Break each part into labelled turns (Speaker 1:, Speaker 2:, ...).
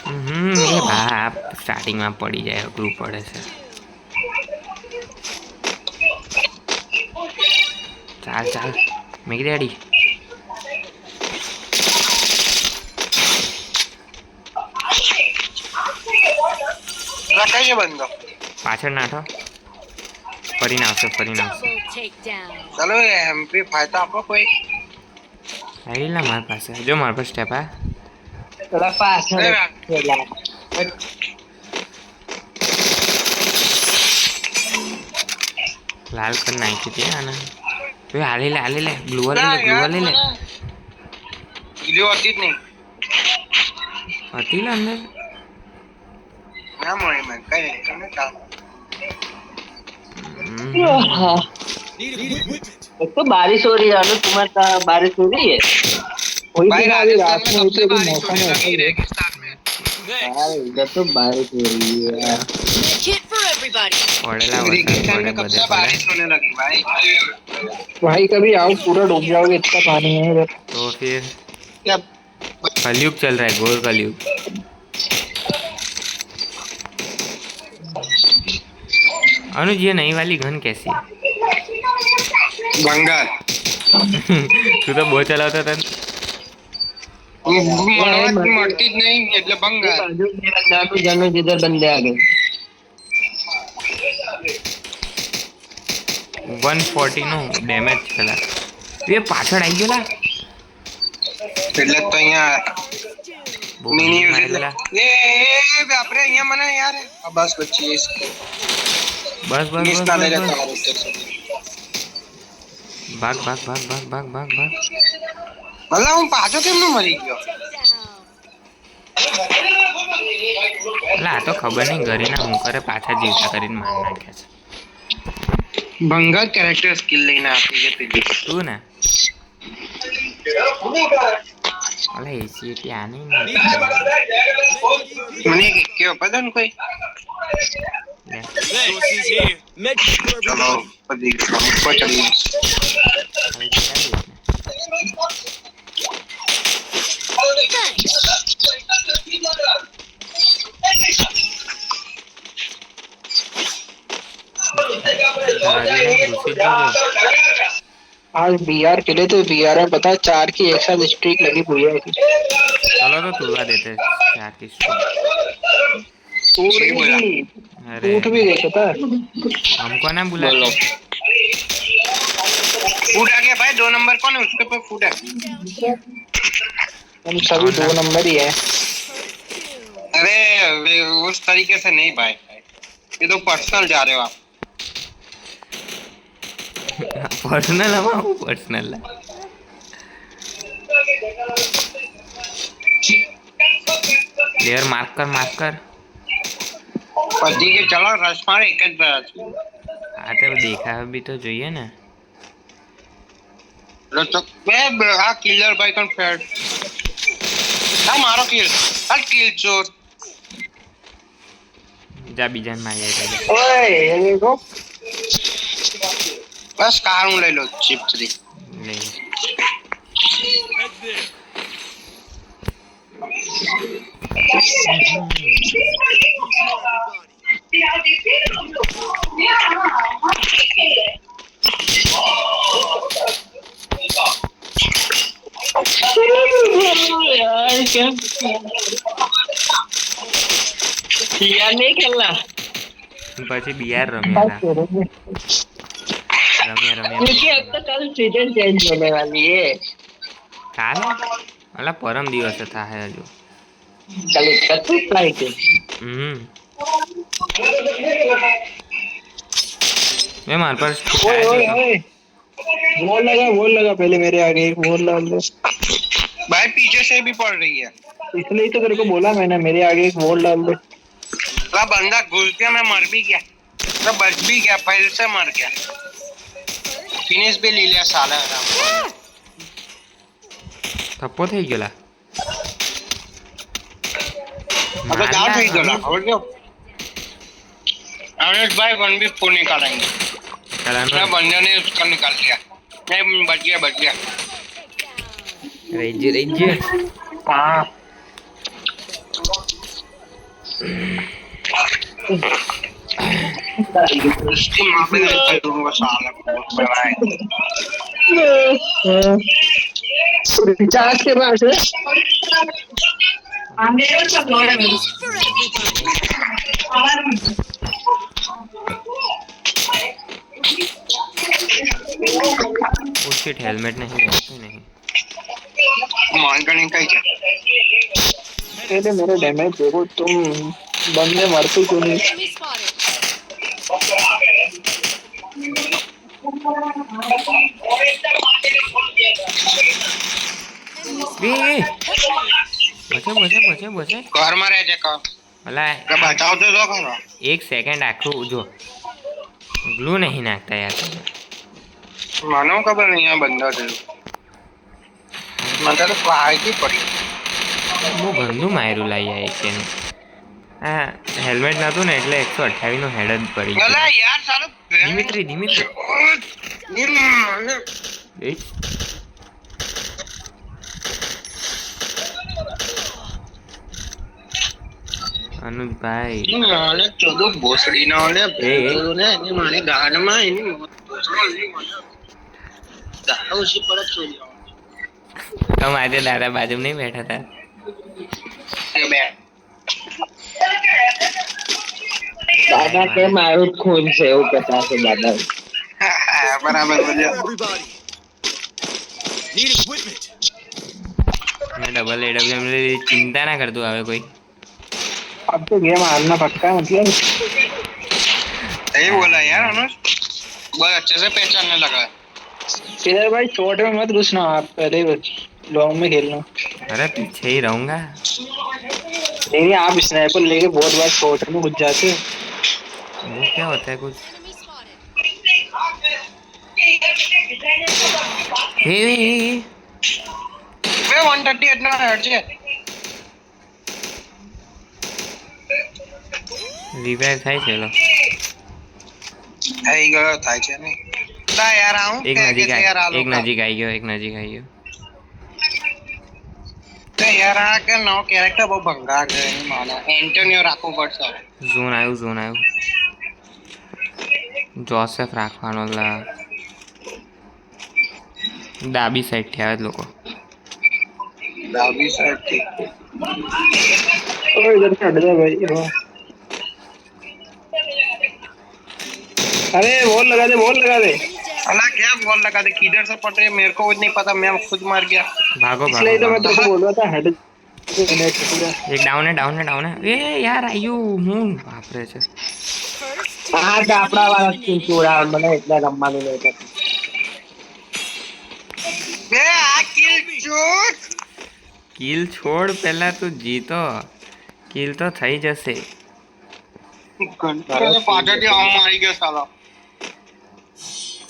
Speaker 1: એ બાપ સ્ટાર્ટિંગમાં પડી જાય અઘરું પડે છે. ચાલ ચાલ મેક રેડી.
Speaker 2: કઈ બંધો
Speaker 1: પાછળ નાઠો ફરીને આવશે ફરીને આવશે.
Speaker 2: ચલો એમપી ફાયદા આપો કોઈ.
Speaker 1: આવી લા મારી પાસે જો મારી પાસે સ્ટેપ આ
Speaker 3: થોડા પાછળ
Speaker 1: લાલ કર નાખી હતી આને. તું હાલી લે ગ્લુઅર લઈ લે.
Speaker 2: ગીલીઓ હતી જ નહીં.
Speaker 1: હતી લે અંદર
Speaker 2: ના મળી મેં કઈ તમે ચાલ.
Speaker 3: एक तो बारिश हो रही है ना तुम्हारे बारिश हो रही है कोई
Speaker 2: भाई
Speaker 3: भी अभी
Speaker 2: राजस्थान
Speaker 3: रात
Speaker 2: में
Speaker 3: में होती
Speaker 2: सबसे
Speaker 3: है
Speaker 2: बारिश
Speaker 3: मौसम
Speaker 2: होने
Speaker 3: ऐसा
Speaker 2: लगी
Speaker 3: ही है
Speaker 2: रेगिस्तान में.
Speaker 3: यार इधर तो बारिश हो रही है यार
Speaker 1: પડેલા
Speaker 2: रेगिस्तान में
Speaker 1: वरसाद
Speaker 2: कब से
Speaker 1: પડે
Speaker 2: बारिश होने लगी भाई.
Speaker 3: भाई कभी आओ पूरा डूब जाओगे इतना पानी है इधर
Speaker 1: तो फिर
Speaker 2: क्या
Speaker 1: कलयुग चल रहा है घोर कलयुग. अनुज ये नई वाली गन कैसी है?
Speaker 2: बंगाल
Speaker 1: तू तो बहुत चलाता था.
Speaker 2: મળતી જ નહીં એટલે બંગાળ.
Speaker 3: बाजू में बंदा तो जानो जिधर बंदे आ गए
Speaker 1: 140 નું ડેમેજ થયેલા. એ પાછળ આવી ગયેલા
Speaker 2: એટલે તો અહીંયા
Speaker 1: બહુ
Speaker 2: મિની
Speaker 1: મારી
Speaker 2: એટલે
Speaker 1: ગયેલા.
Speaker 2: આપણે અહીંયા મને યાર બસ બચી
Speaker 1: બસ બસ
Speaker 2: મિસ
Speaker 1: બસ
Speaker 2: ના લઈ
Speaker 1: બસ,
Speaker 2: જતા
Speaker 1: બસ. ભાગ ભાગ ભાગ ભાગ ભાગ ભાગ ભાગ.
Speaker 2: ભલા હું પાછો કેમ નો મરી ગયો.
Speaker 1: એટલે આ તો ખબર નહીં ઘરેના હું કરે પાછા જીવતા કરીને માર નાખે છે.
Speaker 2: બંગાળ કેરેક્ટર સ્કિલ લઈને આપી છે પેલી
Speaker 1: તું ને અલે એસી આ નહીં ને.
Speaker 2: મને કેવો પતા ને કોઈ.
Speaker 1: લે.
Speaker 2: ચલો પડી ઉપર ચડી
Speaker 1: હવે જીતા દઈશ ને. ઘરેના ઘૂસી જ જજો.
Speaker 3: आज बीआर के लिए तो बीआर में पता है 4 की एक साथ स्ट्रीक लगी हुई है
Speaker 1: चलो तो तुलवा देते हैं चार की स्ट्रीक.
Speaker 3: टूट
Speaker 2: सही बोला.
Speaker 3: भी
Speaker 1: अरे
Speaker 3: टूट भी गई पता है
Speaker 1: हमको ना बुला.
Speaker 2: बोलो. फूट आ गया भाई 2 नंबर कौन है उसके ऊपर फूट है.
Speaker 3: हम सभी 2 नंबर ही है
Speaker 2: अरे उस तरीके से नहीं भाई ये तो पर्सनल जा रहे हो आप.
Speaker 1: पर्सनल हमारा पर्सनल प्लेयर मार्क कर.
Speaker 2: पति के चलो रश मारे एक જ બાર.
Speaker 1: हाँ तो देखा भी तो જોઈએ ને.
Speaker 2: तो बे आ किलर भाई कौन फेड आ मारो किल आ किल चोर
Speaker 1: જા બીજાને મારી જાય.
Speaker 3: ओए ये देखो
Speaker 2: बस कार હું લઈ લો ચિપ 3
Speaker 1: નહીં
Speaker 3: यार क्या यार नहीं खेलना
Speaker 1: પછી બીઆર રમ્યા
Speaker 3: क्योंकि अब तो कल सीजन चेंज होने वाली है
Speaker 1: કાલે અલા પરમ દિવસે થાય હજુ.
Speaker 3: कल 31 तारीख है
Speaker 1: मैं मार पर
Speaker 3: ओए ओए ओए वॉल लगा पहले मेरे आगे एक वॉल डाल दो
Speaker 2: भाई पीछे से भी पड़ रही है.
Speaker 3: इसलिए ही तो तेरे को बोला मैंने मेरे आगे एक वॉल डाल दो
Speaker 2: ला बंदा घुस गया मैं मर भी गया तो बच भी गया पहले से मर गया फिनिश भी ले लिया साला.
Speaker 1: થપ્પો થઈ ગયેલા.
Speaker 2: अब क्या થઈ ગયો ખબર છે अवनेश भाई 1v4 निकालेंगे. मैं बंदे ने उसका निकाल लिया. मैं बच गया
Speaker 1: રેજ
Speaker 3: हाँ
Speaker 2: उसकी माँ भी नहीं कर दूंगा साला बहुत बड़ा है
Speaker 3: रिचार्ज के पास है
Speaker 1: ओ शिट हेलमेट नहीं है कोई नहीं
Speaker 2: मान करने का ही क्या
Speaker 3: पहले मेरे डैमेज देखो तुम बंदे मरते क्यों नहीं
Speaker 4: Enemy spotted. Enemy
Speaker 1: ए
Speaker 4: spotted.
Speaker 1: બચે બચે બચે બચે
Speaker 2: घर में रह जाए कर
Speaker 1: ભલા
Speaker 2: बचाओ तो दो करो
Speaker 1: એક સેકન્ડ આખું જો ગ્લू નહીં નાખતા યાર તમે.
Speaker 2: मानो खबर नहीं है बंदा थे मतलब तो पहाड़ की पड़ी
Speaker 1: બહુ ગંદુ માર્યું લાઈ આ એકેનું આ હેલ્મેટ નહોતું ને એટલે 128 નું હેડ જ પડી ગયું.
Speaker 2: गला यार साला
Speaker 1: દિમિત્રી દિમિત્રી એ અનુજભાઈ
Speaker 2: નાને ચોદો ભોસડી ના ઓલે ભેગો ને એની મારી ગાડમાં એની દાડા ઓછી પડે ચોરી
Speaker 1: તમે આજે દાદા બાજુ નહીં બેઠા હતા
Speaker 2: બે
Speaker 3: દાદા કે મારું જ ખૂન છે એવું કહેતા છે દાદા
Speaker 2: બરાબર બોલ્યો
Speaker 5: Everybody. Need equipment.
Speaker 1: મેં ડબલ એડબ્લ્યુએમ લીધી ચિંતા ના કરતું હવે કોઈ
Speaker 3: अब तो गेम हारना पक्का मतलब
Speaker 2: सही बोला यार अनुज बहुत अच्छे से पहचानने लगा है
Speaker 3: किधर भाई छोटे में मत घुसना आप पहले लॉन्ग में खेलना
Speaker 1: अरे पीछे ही रहूंगा
Speaker 3: नहीं आप स्नाइपर लेके बहुत बार छोटे में घुस जाते हो
Speaker 1: वो क्या होता है कुछ
Speaker 4: Enemy spotted.
Speaker 1: ए
Speaker 2: वे 138 નો હેડ છે
Speaker 1: रिवाइव થાય છે લો
Speaker 2: થઈ ગયો થાય છે ને લા यार आऊं
Speaker 1: એક નજીક એક નજીક આવી ગયો એક નજીક આવી ગયો
Speaker 2: તે यार આ કે નો કેરેક્ટર બહુ ભંગાર છે એની માને એન્ટોનિયો રાખવો પડશે
Speaker 1: ઝોન આવ્યું જોસેફ રાખવાનો લા ડાબી સાઈડ થી આવે લોકો
Speaker 2: ડાબી સાઈડ થી
Speaker 3: तो इधर से हट जा भाई हाँ। अरे वॉल लगा दे
Speaker 2: अला क्या बॉल लगा दे किधर से पड़ रही है मेरे को कुछ नहीं पता मैं खुद मार गया
Speaker 1: भागो
Speaker 3: इसलिए तो मैं
Speaker 1: भागो
Speaker 3: तेरे को बोल रहा था हेड
Speaker 1: एक डाउन है ए यार आयु હું બાપરે છે
Speaker 4: First
Speaker 3: हाँ आपड़ा वाला चूड़ा मैंने इतना लंबा नहीं लेता
Speaker 2: बे आ किल चूत
Speaker 1: કિલ છોડ પહેલા તું જીતો કિલ તો થઈ જશે
Speaker 2: ઘંટા પાછળથી આમ મારી ગયો સાલો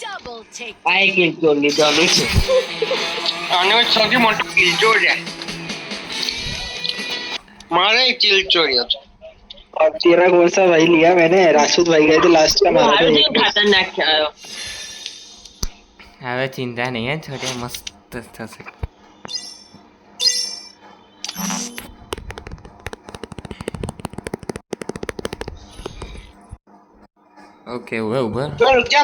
Speaker 4: double take.
Speaker 3: आए किल क्यों नहीं तो नहीं
Speaker 2: આનો સૌથી મોટો કિલ ચોર છે મારે કિલ ચોર્યો છે
Speaker 3: अब तेरा कौन सा भाई लिया मैंने राशिद भाई गए थे लास्ट का मारा था खतरनाक आयो
Speaker 1: હવે ચિંતા નહીં હે છોટે મસ્ત થશે ઓકે ઉભર
Speaker 2: चल क्या